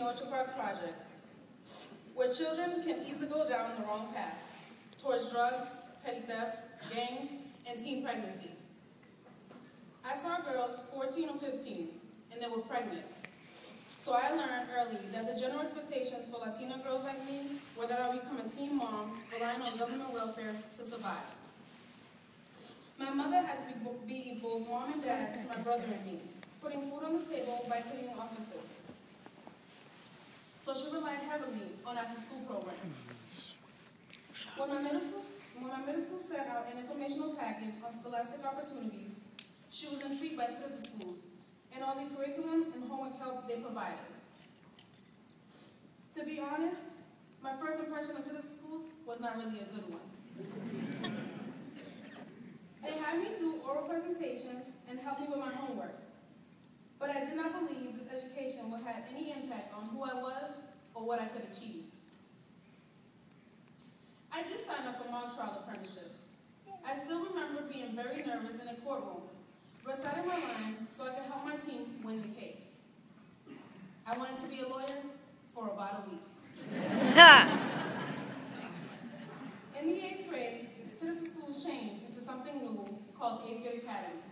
Orchard Park project, where children can easily go down the wrong path towards drugs, petty theft, gangs, and teen pregnancy. I saw girls 14 or 15, and they were pregnant. So I learned early that the general expectations for Latina girls like me were that I would become a teen mom, relying on government welfare to survive. My mother had to be both mom and dad to my brother and me, putting food on the table by cleaning offices. So she relied heavily on after-school programs. When my middle school sent out an informational package on scholastic opportunities, she was intrigued by citizen schools and all the curriculum and homework help they provided. To be honest, my first impression of citizen schools was not really a good one. They had me do oral presentations and help me with my homework, but I did not believe this education would have any impact on who I was or what I could achieve. I did sign up for mock trial apprenticeships. I still remember being very nervous in a courtroom, reciting my lines so I could help my team win the case. I wanted to be a lawyer for about a week. In the 8th grade, citizen schools changed into something new called 8th Grade Academy.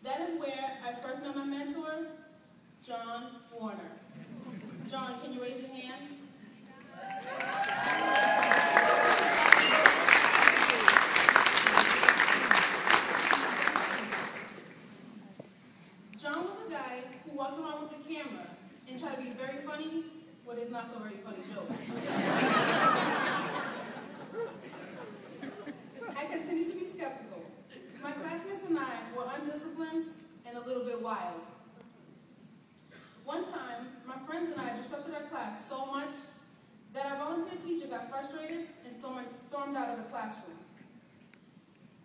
That is where I first met my mentor, John Warner. John, can you raise your hand? John was a guy who walked around with the camera and tried to be very funny with his not so very funny jokes. I continued to be skeptical. My classmates and I were undisciplined and a little bit wild. One time, my friends and I disrupted our class so much that our volunteer teacher got frustrated and stormed out of the classroom.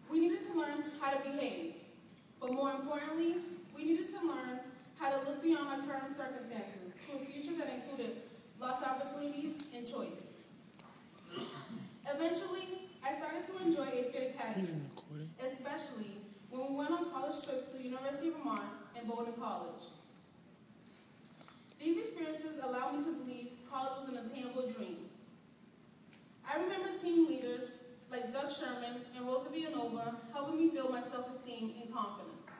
We needed to learn how to behave, but more importantly, we needed to learn how to look beyond our current circumstances to a future that included lost opportunities and choice. Eventually, I started to enjoy 8th Grade Academy, especially when we went on college trips to the University of Vermont and Bowdoin College. These experiences allowed me to believe college was an attainable dream. I remember team leaders like Doug Sherman and Rosa Villanova helping me build my self-esteem and confidence.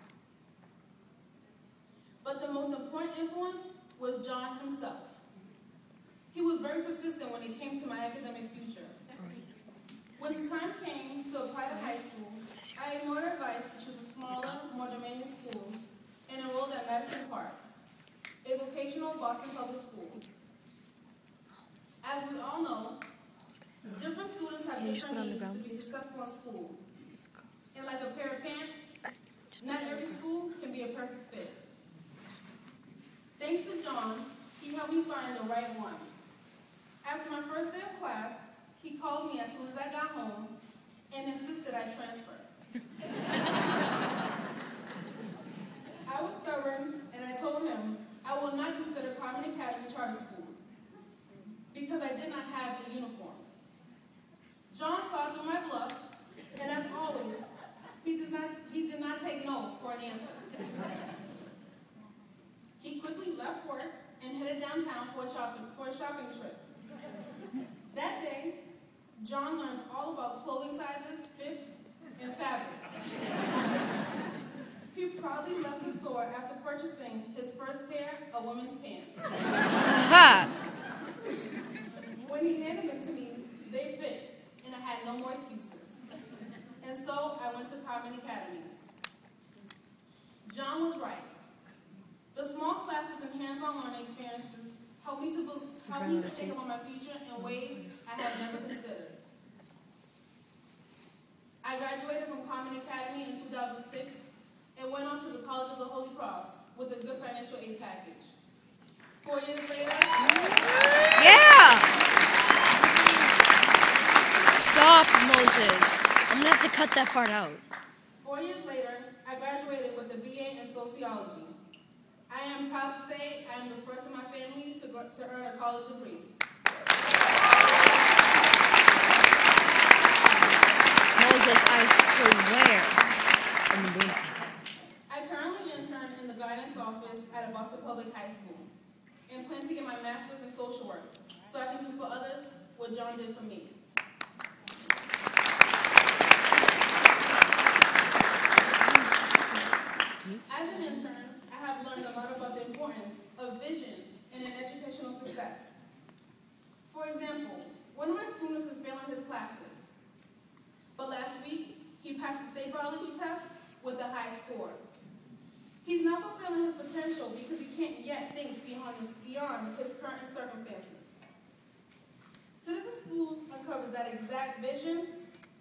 But the most important influence was John himself. He was very persistent when it came to my academic future. When the time came to apply to high school, I ignored advice to choose a smaller, more demanding school and enrolled at Madison Park, a vocational Boston public school. As we all know, different students have different needs to be successful in school. And like a pair of pants, not every school can be a perfect fit. Thanks to John, he helped me find the right one. After my first day of class, he called me as soon as I got home and insisted I transfer. I was stubborn, and I told him I will not consider Carmen Academy charter school because I did not have a uniform. John saw through my bluff, and as always, he did not take no for an answer. He quickly left work and headed downtown for a shopping trip. That day, John learned all about clothing sizes, fits, and fabrics. He proudly left the store after purchasing his first pair of women's pants. When he handed them to me, they fit, and I had no more excuses. And so I went to Carmen Academy. John was right. The small classes and hands-on learning experiences helped me to think about my future in ways I have never considered. I graduated from Carmen Academy in 2006 and went on to the College of the Holy Cross with a good financial aid package. 4 years later... Yeah! Stop, Moses. I'm going to have to cut that part out. 4 years later, I graduated with a BA in sociology. I am proud to say I am the first in my family to earn a college degree. Moses, I swear. I currently intern in the guidance office at a Boston Public High School. 4 years later, I graduated with a BA in sociology. I am proud to say I am the first in my family to earn a college degree. Moses, I swear. I swear. I currently intern in the guidance office at a Boston Public High School. and plan to get my master's in social work so I can do for others what John did for me. As an intern, I have learned a lot about the importance of vision in an educational success. For example, one of my students is failing his classes, but last week he passed the state biology test with a high score. He's not fulfilling his potential because he can't yet think beyond his current circumstances. Citizen Schools uncovers that exact vision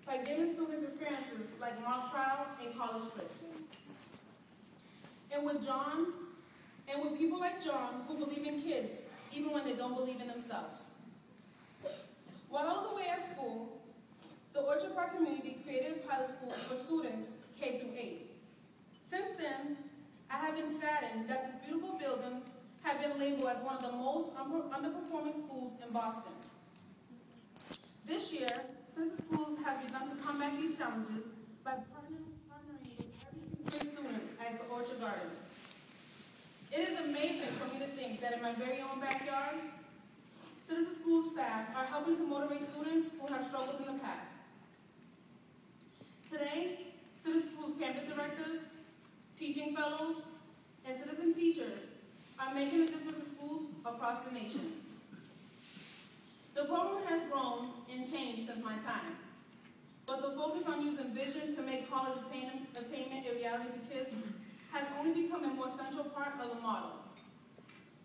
by giving students experiences like mock trial and college trips. And with John, and with people like John who believe in kids even when they don't believe in themselves. While I was away at school, the Orchard Park community created a pilot school for students K through 8. Since then, I have been saddened that this beautiful building had been labeled as one of the most underperforming schools in Boston. This year, Citizen Schools has begun to combat these challenges by partnering with every student at the Orchard Gardens. It is amazing for me to think that in my very own backyard, Citizen Schools staff are helping to motivate students who have struggled in the past. Today, Citizen Schools campus directors, teaching fellows, and citizen teachers are making a difference in schools across the nation. The program has grown and changed since my time, but the focus on using vision to make college attainment a reality for kids has only become a more central part of the model.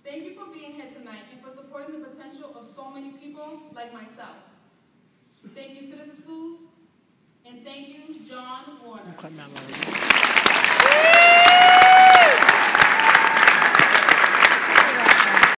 Thank you for being here tonight and for supporting the potential of so many people like myself. Thank you, Citizen Schools, and thank you, John Warner.